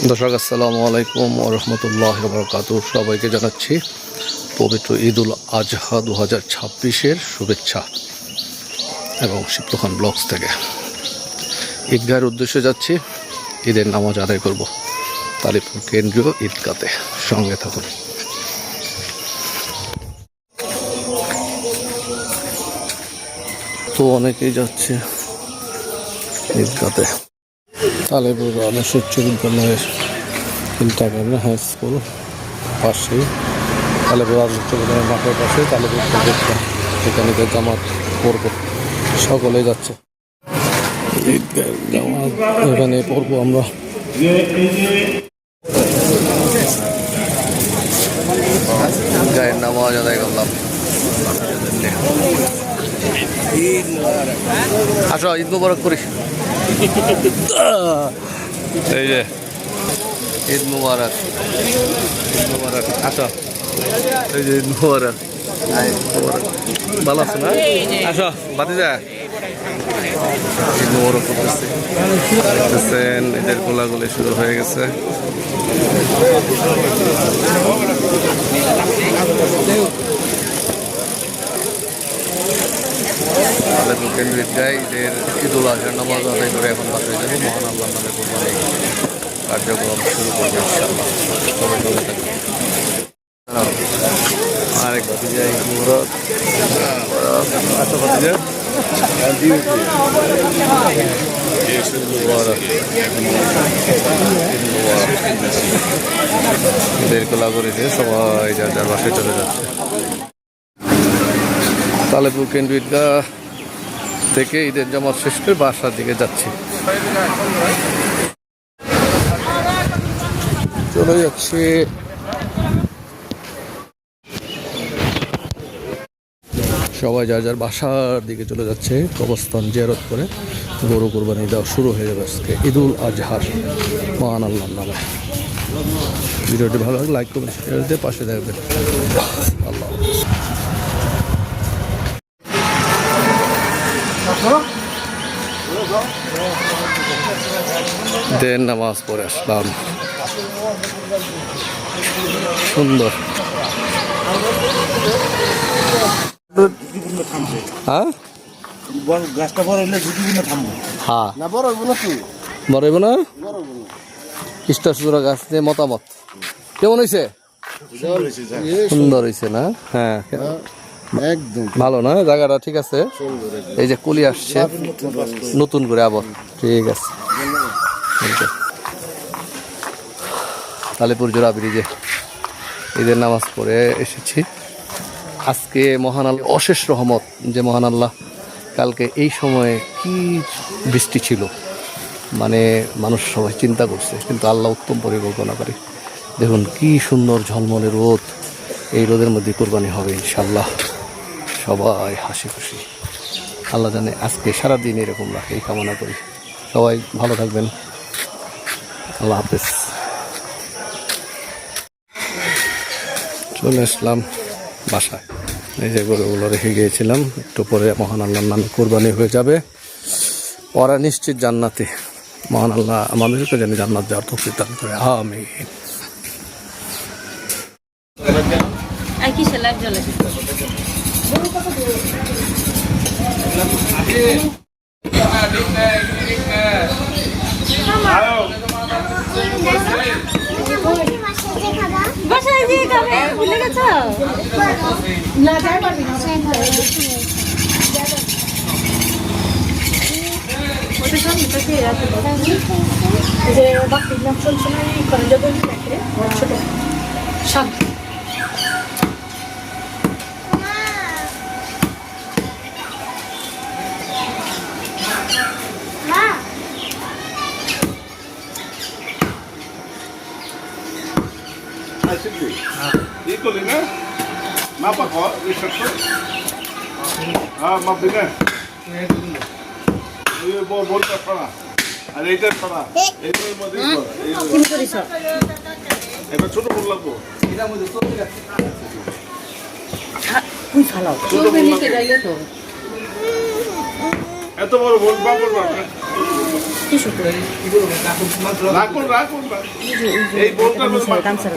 দর্শক আসসালামু আলাইকুম ওয়া রাহমাতুল্লাহি ওয়া বারাকাতুহু। সবাইকে জানাচ্ছি পবিত্র ঈদুল আজহা 2026-এর শুভেচ্ছা এবং শিপ্ত খান ব্লগস থেকে ঈদগাহের উদ্দেশ্যে যাচ্ছি। ঈদের নামাজ আদায় করব তালিপুর কেন্দ্রীয় ঈদগাতে। সঙ্গে থাকুন। তো অনেকেই যাচ্ছে ঈদগাতে। তালিপুর আদর্শ উচ্চ বিদ্যালয়ের ইন্টারন্যাশনাল হাই স্কুল পাশেই, তালিপুর আদর্শ উচ্চ বিদ্যালয়ের মাঠের পাশে তালিপুর প্রজেক্টটা, সেখানে জামাত পড়ব, সকলে যাচ্ছে জামাত, এখানে পড়বো আমরা। গায়ের নামাজ আদায় করলাম। আসো ঈদ মুবারক করিস। এই যে ঈদ মুবারক, ঈদ মুবারক। আসো, এই যে ঈদ মুবারক। ভালো আছে না? আসো বাতিজা, ঈদ মুবারক করতেছি। দেখতেছেন ঈদের গোলাগুলি শুরু হয়ে গেছে। তালিপুর কেন্দ্রীয় ঈদগাহ ঈদের ঈদুল আজহার নামাজ আদায় করে এখন বাসায় যাবো। মহান আল্লাহর নামে কোরবানি কার্যক্রম শুরু করবো ইনশাআল্লাহ। সবাই ভালো থাকবে। আরেক ভাতিজা ঈদ মুবারক। আচ্ছা ভাতিজা, ঈদের কোলা করেছে, সবাই যার যার বাসায় চলে যাচ্ছে। তালিপুর কেন্দ্রীয় ঈদগাহ থেকে ঈদের জামাত শেষ করে বাসার দিকে যাচ্ছি। চলে যাচ্ছে সবাই যার যার বাসার দিকে চলে যাচ্ছে। কবরস্থান জিয়ারত করে গরু কোরবানি দেওয়া শুরু হয়ে যাবে আজকে ঈদুল আজহার মহান আল্লাহর নামে। ভিডিওটি ভালো লাগে লাইক করবেন, শেয়ার দিয়ে পাশে থাকবেন। আল্লাহ দেন নামাজ পড়ে আসলাম। সুন্দর। হ্যাঁ গাছটা বড় হইলে ঝুঁকিপূর্ণ থামবো। হ্যাঁ, না বড় হইব না কি? বড় হইব না? স্টার গাছ দিয়ে মতামত কেমন হয়েছে? সুন্দর হয়েছে না? হ্যাঁ একদম ভালো না? জায়গাটা ঠিক আছে। এই যে কুলি আসছে নতুন করে আবার। ঠিক আছে, তালিপুর জোড়া ব্রিজে ঈদের নামাজ পড়ে এসেছি। আজকে মহান আল্লাহ অশেষ রহমত যে মহান আল্লাহ কালকে এই সময়ে কি বৃষ্টি ছিল, মানে মানুষ সবাই চিন্তা করছে, কিন্তু আল্লাহ উত্তম পরিকল্পনা করে। দেখুন কি সুন্দর ঝলমলে রোদ, এই রোদের মধ্যে কোরবানি হবে ইনশাল্লাহ। সবাই হাসি খুশি। আল্লাহ জানে আজকে সারাদিন এরকম রাখে, এই কামনা করি। সবাই ভালো থাকবেন। আল্লাহ হাফেজ। চলে আসলাম বাসায়। এই যে গরুগুলো রেখে গিয়েছিলাম, একটু পরে মহান আল্লাহর নামে কোরবানি হয়ে যাবে। ওরা নিশ্চিত জান্নাতে। মহান আল্লাহ আমাদেরকে যেন জান্নাত যাওয়ার তৌফিক দান করে, আমিন। বাসায় দিয়ে খাবে, ভুলে গেছো? না যাই পারবি না। যে বাকি নাম চলছে না, এই করে যখন দেখে ছোট শান্ত। Ito na. Mapa ko, research ko. Mabina. Yung bol ka pa na. Ano ito pa na? Ito yung modi ko. Ito ছোট বল লাগবো। এটা মধ্যে তো ঠিক আছে। তুই খালাও। ছোট নিতে যাইলে তো। এত বড় বল বাবল বাবল। টিস্যু করে রাখুন রাখুন এই বোলটার মধ্যে গামছা